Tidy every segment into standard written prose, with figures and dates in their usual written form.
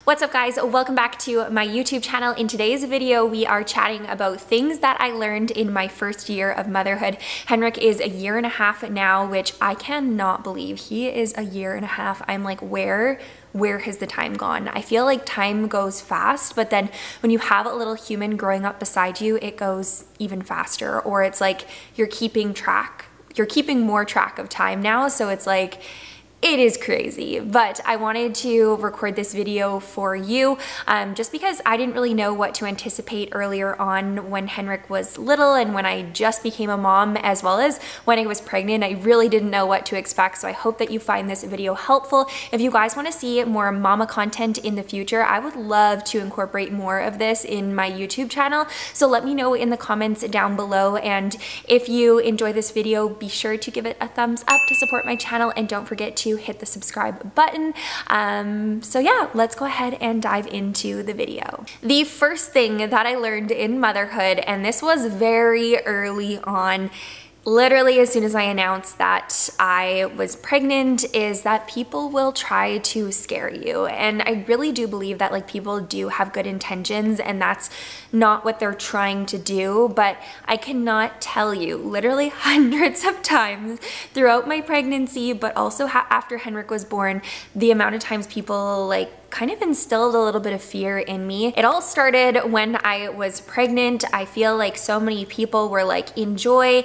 What's up guys, welcome back to my YouTube channel. In today's video, we are chatting about things that I learned in my first year of motherhood. Henrik is a year and a half now, which I cannot believe. He is a year and a half. I'm like, where has the time gone? I feel like time goes fast, but then when you have a little human growing up beside you, it goes even faster, or it's like you're keeping more track of time now. So it's like, it is crazy, but I wanted to record this video for you just because I didn't really know what to anticipate earlier on when Henrik was little and when I just became a mom, as well as when I was pregnant. I really didn't know what to expect, so I hope that you find this video helpful. If you guys want to see more mama content in the future, I would love to incorporate more of this in my YouTube channel, so let me know in the comments down below. And if you enjoy this video, be sure to give it a thumbs up to support my channel, and don't forget to hit the subscribe button. So yeah, let's go ahead and dive into the video. The first thing that I learned in motherhood, and this was very early on, literally as soon as I announced that I was pregnant, is that people will try to scare you. And I really do believe that like people do have good intentions and that's not what they're trying to do. But I cannot tell you literally hundreds of times throughout my pregnancy, but also after Henrik was born, the amount of times people like kind of instilled a little bit of fear in me. It all started when I was pregnant. I feel like so many people were like, enjoy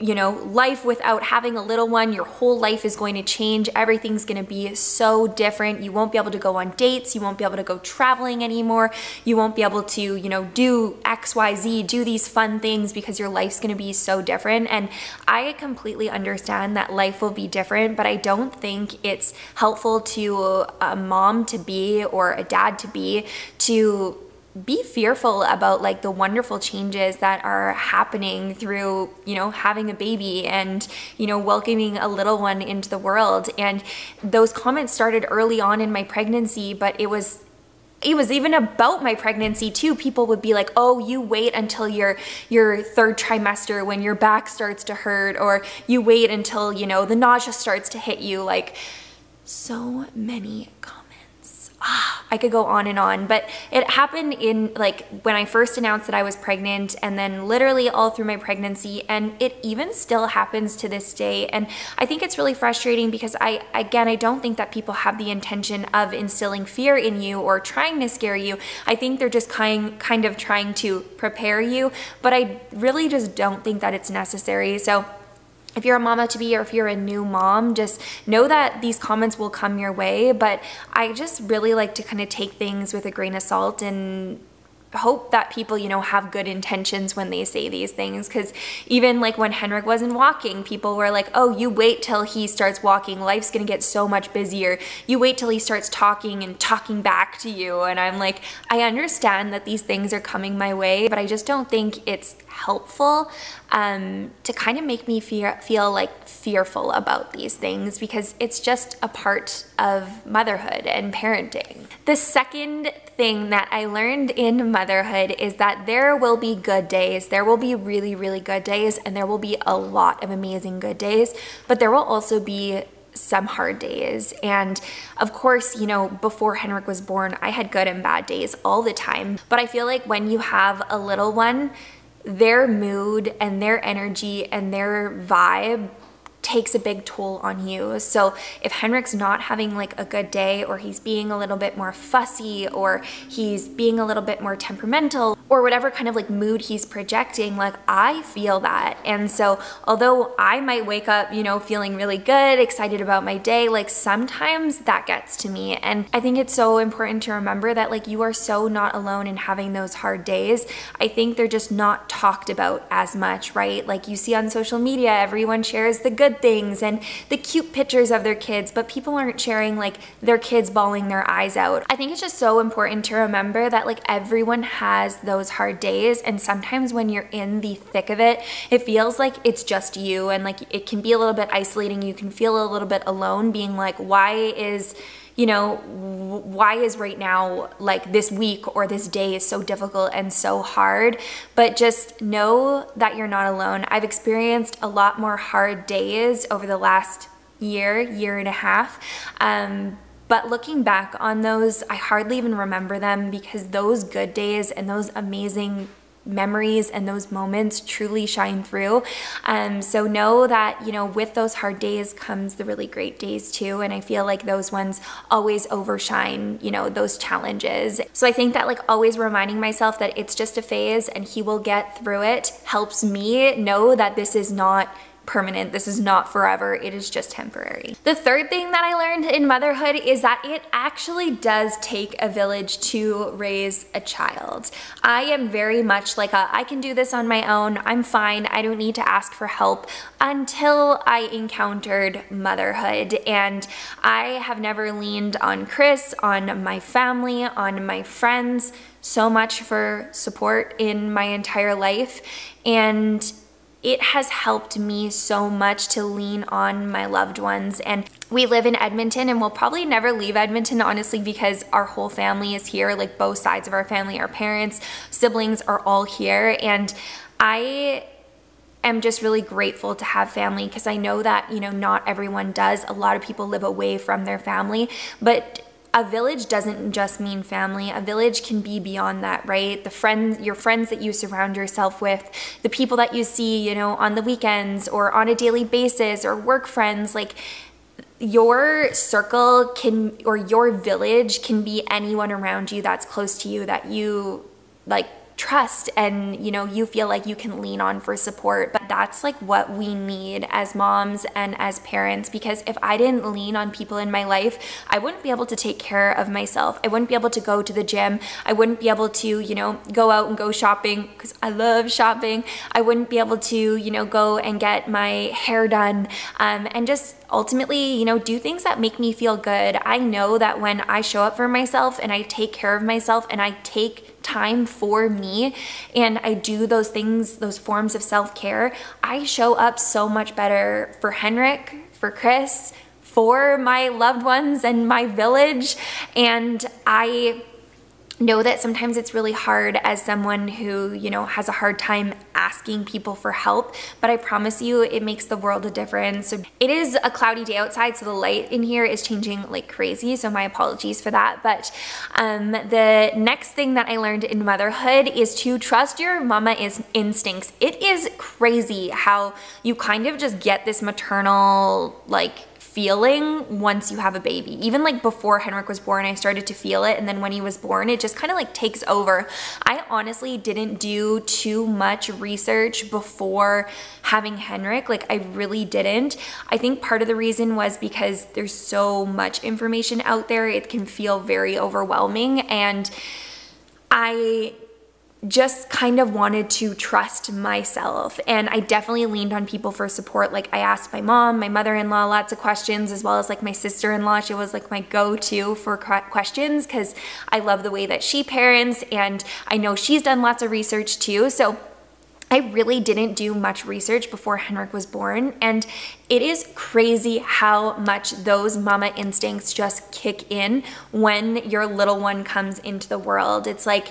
life without having a little one. Your whole life is going to change. Everything's going to be so different. You won't be able to go on dates. You won't be able to go traveling anymore. You won't be able to, do X, Y, Z, do these fun things because your life's going to be so different. And I completely understand that life will be different, but I don't think it's helpful to a mom to be or a dad to be fearful about like the wonderful changes that are happening through, having a baby and, welcoming a little one into the world. And those comments started early on in my pregnancy, but it was even about my pregnancy too. People would be like, oh, you wait until your third trimester when your back starts to hurt, or you wait until, the nausea starts to hit you. Like, so many comments. I could go on and on, but it happened in like when I first announced that I was pregnant, and then literally all through my pregnancy, and it even still happens to this day. And I think it's really frustrating because I don't think that people have the intention of instilling fear in you or trying to scare you. I think they're just kind of trying to prepare you, but I really just don't think that it's necessary. So if you're a mama-to-be or if you're a new mom, just know that these comments will come your way, but I just really like to kind of take things with a grain of salt and hope that people, have good intentions when they say these things. Because even like when Henrik wasn't walking, people were like, oh, you wait till he starts walking, life's gonna get so much busier. You wait till he starts talking and talking back to you. And I'm like, I understand that these things are coming my way, but I just don't think it's helpful to kind of make me feel like fearful about these things, because it's just a part of motherhood and parenting. The second thing that I learned in motherhood is that there will be good days. There will be really, really good days, and there will be a lot of amazing good days, but there will also be some hard days. And of course, before Henrik was born, I had good and bad days all the time. But I feel like when you have a little one, their mood and their energy and their vibe takes a big toll on you. So if Henrik's not having like a good day, or he's being a little bit more fussy, or he's being a little bit more temperamental, or whatever kind of like mood he's projecting, like I feel that. And so although I might wake up, feeling really good, excited about my day, like sometimes that gets to me. And I think it's so important to remember that like you are so not alone in having those hard days. I think they're just not talked about as much, right? Like you see on social media, everyone shares the good things and the cute pictures of their kids, but people aren't sharing like their kids bawling their eyes out. I think it's just so important to remember that like everyone has those hard days, and sometimes when you're in the thick of it, it feels like it's just you, and like it can be a little bit isolating. You can feel a little bit alone, being like, why is right now, like this week or this day is so difficult and so hard. But just know that you're not alone. I've experienced a lot more hard days over the last year and a half. But looking back on those, I hardly even remember them because those good days and those amazing memories and those moments truly shine through. So know that, you know, with those hard days comes the really great days too. And I feel like those ones always overshine, you know, those challenges. So I think that like always reminding myself that it's just a phase and he will get through it helps me know that this is not permanent. This is not forever. It is just temporary. The third thing that I learned in motherhood is that it actually does take a village to raise a child. I am very much like I can do this on my own. I'm fine. I don't need to ask for help until I encountered motherhood. And I have never leaned on Chris, on my family, on my friends so much for support in my entire life. And it has helped me so much to lean on my loved ones. And we live in Edmonton and we'll probably never leave Edmonton, honestly, because our whole family is here, like both sides of our family, our parents, siblings are all here. And I am just really grateful to have family because I know that, you know, not everyone does. A lot of people live away from their family, but a village doesn't just mean family. A village can be beyond that, right? Your friends that you surround yourself with, the people that you see, you know, on the weekends or on a daily basis, or work friends, like your circle can, or your village can be anyone around you that's close to you that you like trust and, you know, you feel like you can lean on for support. But that's like what we need as moms and as parents, because if I didn't lean on people in my life, I wouldn't be able to take care of myself. I wouldn't be able to go to the gym. I wouldn't be able to, you know, go out and go shopping because I love shopping. I wouldn't be able to, you know, go and get my hair done and just ultimately, you know, do things that make me feel good. I know that when I show up for myself and I take care of myself and I take time for me and I do those things, those forms of self-care, I show up so much better for Henrik, for Chris, for my loved ones and my village. And I know that sometimes it's really hard as someone who, you know, has a hard time asking people for help, but I promise you it makes the world a difference. It is a cloudy day outside, so the light in here is changing like crazy, so my apologies for that. But the next thing that I learned in motherhood is to trust your mama instincts. It is crazy how you kind of just get this maternal like feeling once you have a baby. Even like before Henrik was born, I started to feel it, and then when he was born, it just kind of like takes over. I honestly didn't do too much research before having Henrik. Like I really didn't. I think part of the reason was because there's so much information out there, it can feel very overwhelming, and I just kind of wanted to trust myself. And I definitely leaned on people for support. Like I asked my mom, my mother-in-law lots of questions, as well as like my sister-in-law. She was like my go-to for questions because I love the way that she parents, and I know she's done lots of research too. So I really didn't do much research before Henrik was born, and it is crazy how much those mama instincts just kick in when your little one comes into the world. It's like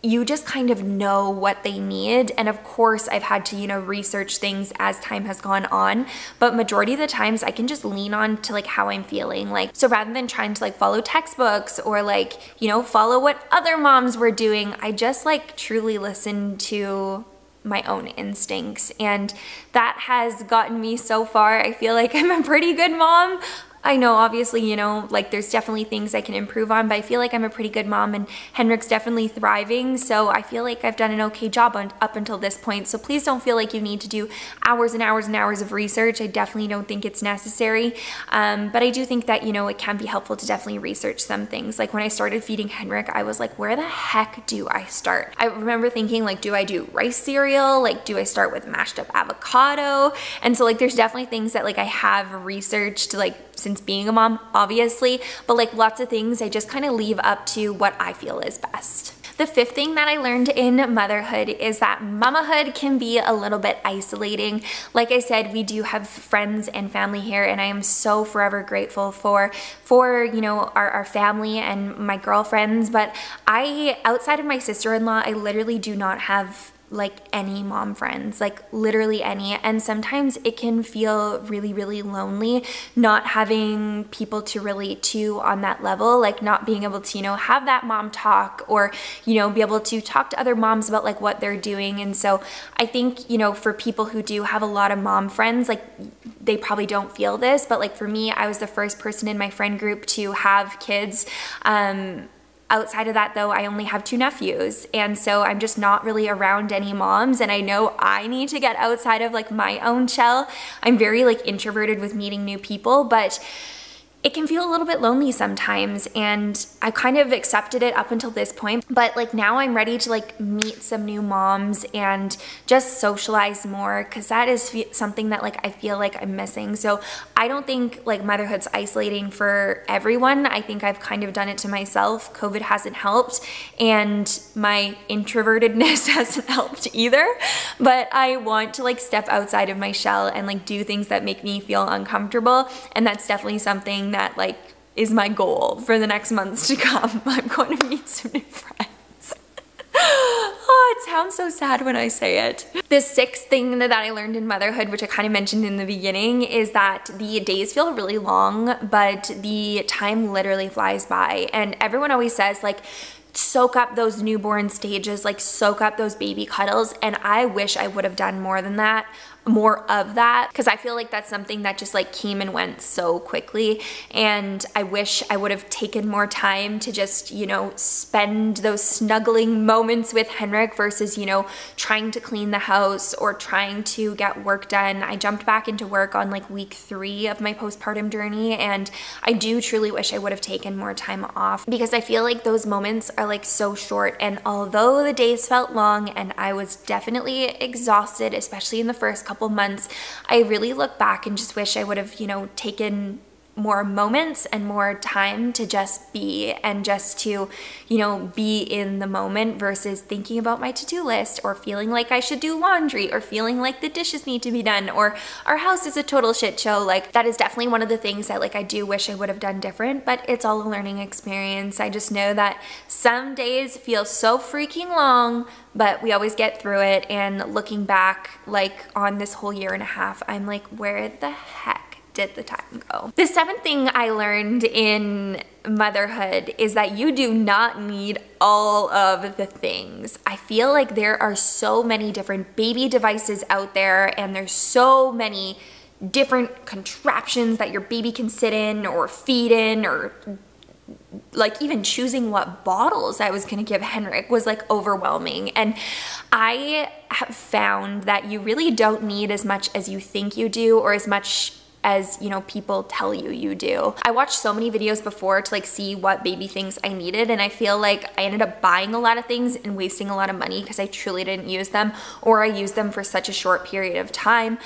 you just kind of know what they need. And of course I've had to, you know, research things as time has gone on, but majority of the times I can just lean on to like how I'm feeling. Like, so rather than trying to like follow textbooks or like, you know, follow what other moms were doing, I just like truly listen to my own instincts. And that has gotten me so far. I feel like I'm a pretty good mom. I know obviously, you know, like there's definitely things I can improve on, but I feel like I'm a pretty good mom, and Henrik's definitely thriving. So I feel like I've done an okay job up until this point. So please don't feel like you need to do hours and hours and hours of research. I definitely don't think it's necessary. But I do think that, you know, it can be helpful to definitely research some things. Like when I started feeding Henrik, I was like, where the heck do I start? I remember thinking like, do I do rice cereal? Like, do I start with mashed up avocado? And so like, there's definitely things that like I have researched like since being a mom, obviously, but like lots of things I just kind of leave up to what I feel is best. The fifth thing that I learned in motherhood is that mamahood can be a little bit isolating. Like I said, we do have friends and family here, and I am so forever grateful for you know, our family and my girlfriends, but outside of my sister-in-law, I literally do not have like any mom friends, like literally any. And sometimes it can feel really, really lonely not having people to relate to on that level, like not being able to, you know, have that mom talk or, you know, be able to talk to other moms about like what they're doing. And so I think, you know, for people who do have a lot of mom friends, like they probably don't feel this, but like for me, I was the first person in my friend group to have kids. Outside of that though, I only have 2 nephews. And so I'm just not really around any moms. And I know I need to get outside of like my own shell. I'm very like introverted with meeting new people, but it can feel a little bit lonely sometimes, and I kind of accepted it up until this point, but like now I'm ready to like meet some new moms and just socialize more, because that is something that like I feel like I'm missing. So I don't think like motherhood's isolating for everyone. I think I've kind of done it to myself. COVID hasn't helped, and my introvertedness hasn't helped either, but I want to like step outside of my shell and like do things that make me feel uncomfortable, and that's definitely something that like is my goal for the next months to come. I'm going to meet some new friends. Oh, it sounds so sad when I say it. The 6th thing that I learned in motherhood, which I kind of mentioned in the beginning, is that the days feel really long, but the time literally flies by. And everyone always says like, soak up those newborn stages, like soak up those baby cuddles. And I wish I would have done more than that, more of that, because I feel like that's something that just like came and went so quickly. And I wish I would have taken more time to just, you know, spend those snuggling moments with Henrik versus, you know, trying to clean the house or trying to get work done. I jumped back into work on like week 3 of my postpartum journey, and I do truly wish I would have taken more time off, because I feel like those moments are like so short. And although the days felt long and I was definitely exhausted, especially in the first couple months, I really look back and just wish I would have, you know, taken more moments and more time to just be, and just to, you know, be in the moment versus thinking about my to-do list or feeling like I should do laundry or feeling like the dishes need to be done or our house is a total shit show. Like that is definitely one of the things that like I do wish I would have done different, but it's all a learning experience. I just know that some days feel so freaking long, but we always get through it. And looking back like on this whole 1.5 years, I'm like, where the heck did the time go? The 7th thing I learned in motherhood is that you do not need all of the things. I feel like there are so many different baby devices out there, and there's so many different contraptions that your baby can sit in or feed in, or like even choosing what bottles I was gonna give Henrik was like overwhelming. And I have found that you really don't need as much as you think you do, or as much as, you know, people tell you you do. I watched so many videos before to like see what baby things I needed, and I feel like I ended up buying a lot of things and wasting a lot of money because I truly didn't use them, or I used them for such a short period of time,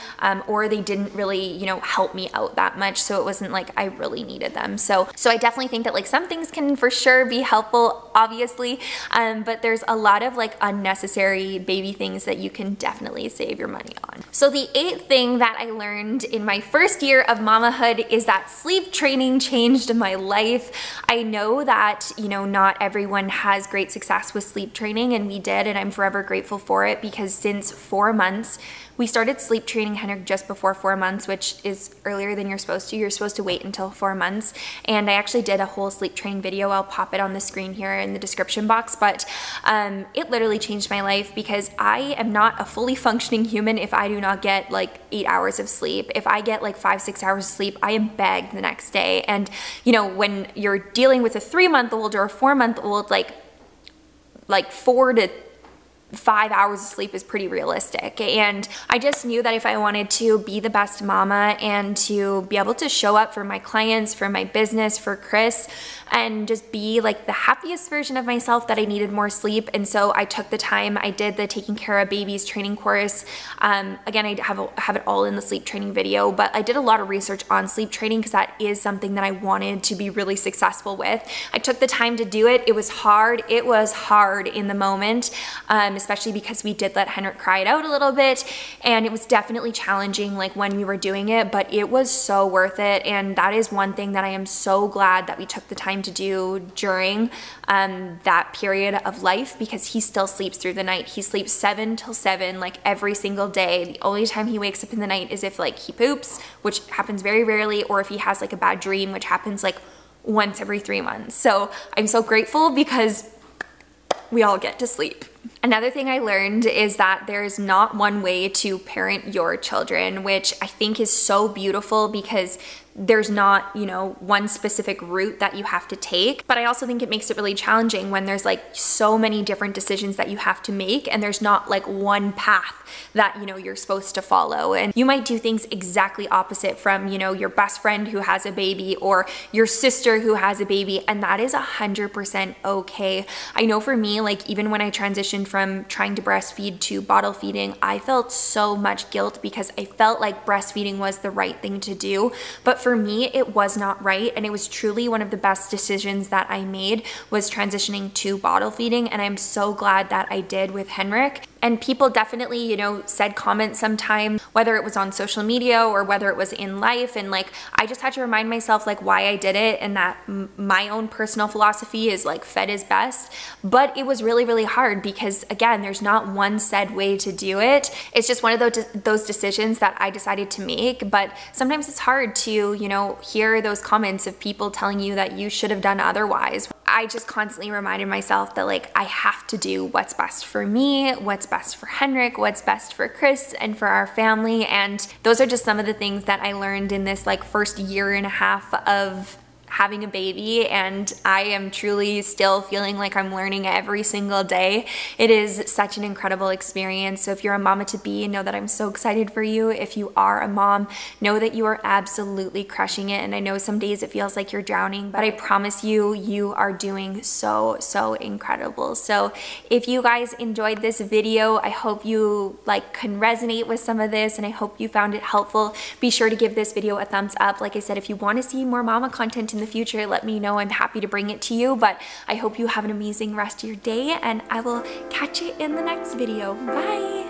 or they didn't really, you know, help me out that much, so it wasn't like I really needed them. So I definitely think that like some things can for sure be helpful, obviously, but there's a lot of like unnecessary baby things that you can definitely save your money on. So the 8th thing that I learned in my first year of mamahood is that sleep training changed my life. I know that, you know, not everyone has great success with sleep training, and we did, and I'm forever grateful for it, because since 4 months, we started sleep training Henrik just before 4 months, which is earlier than you're supposed to. You're supposed to wait until 4 months. And I actually did a whole sleep training video. I'll pop it on the screen here in the description box. But it literally changed my life, because I am not a fully functioning human if I do not get like 8 hours of sleep. If I get like 5-6 hours of sleep, I am begged the next day. And you know, when you're dealing with a 3-month-old or a 4-month-old, like 4 to 5 hours of sleep is pretty realistic. And I just knew that if I wanted to be the best mama and to be able to show up for my clients, for my business, for Chris, and just be like the happiest version of myself, that I needed more sleep. And so I took the time. I did the Taking Care of Babies training course. Again, I have it all in the sleep training video, but I did a lot of research on sleep training because that is something that I wanted to be really successful with. I took the time to do it. It was hard. It was hard in the moment, especially because we did let Henrik cry it out a little bit, and it was definitely challenging like when we were doing it, but it was so worth it. And that is one thing that I am so glad that we took the time to do during that period of life, because he still sleeps through the night. He sleeps 7 till 7 like every single day. The only time he wakes up in the night is if like he poops, which happens very rarely, or if he has like a bad dream, which happens like once every 3 months. So I'm so grateful because we all get to sleep. Another thing I learned is that there's not one way to parent your children, which I think is so beautiful, because there's not, you know, one specific route that you have to take. But I also think it makes it really challenging when there's like so many different decisions that you have to make, and there's not like one path that, you know, you're supposed to follow. And you might do things exactly opposite from, you know, your best friend who has a baby or your sister who has a baby, and that is 100% okay. I know for me, like even when I transitioned from trying to breastfeed to bottle feeding, I felt so much guilt because I felt like breastfeeding was the right thing to do. But for me, it was not right, and it was truly one of the best decisions that I made was transitioning to bottle feeding, and I'm so glad that I did with Henrik. And people definitely, you know, said comments sometimes, whether it was on social media or whether it was in life, and like I just had to remind myself like why I did it, and that my own personal philosophy is like fed is best. But it was really, really hard because again, there's not one said way to do it. It's just one of those decisions that I decided to make. But sometimes it's hard to, you know, hear those comments of people telling you that you should have done otherwise. I just constantly reminded myself that like I have to do what's best for me, what's best for Henrik, what's best for Chris and for our family. And those are just some of the things that I learned in this like first year and a half of having a baby, and I am truly still feeling like I'm learning every single day. It is such an incredible experience. So if you're a mama to be, know that I'm so excited for you. If you are a mom, know that you are absolutely crushing it. And I know some days it feels like you're drowning, but I promise you, you are doing so, so incredible. So if you guys enjoyed this video, I hope you like can resonate with some of this, and I hope you found it helpful. Be sure to give this video a thumbs up. Like I said, if you want to see more mama content in the future, let me know. I'm happy to bring it to you. But I hope you have an amazing rest of your day, and I will catch you in the next video. Bye.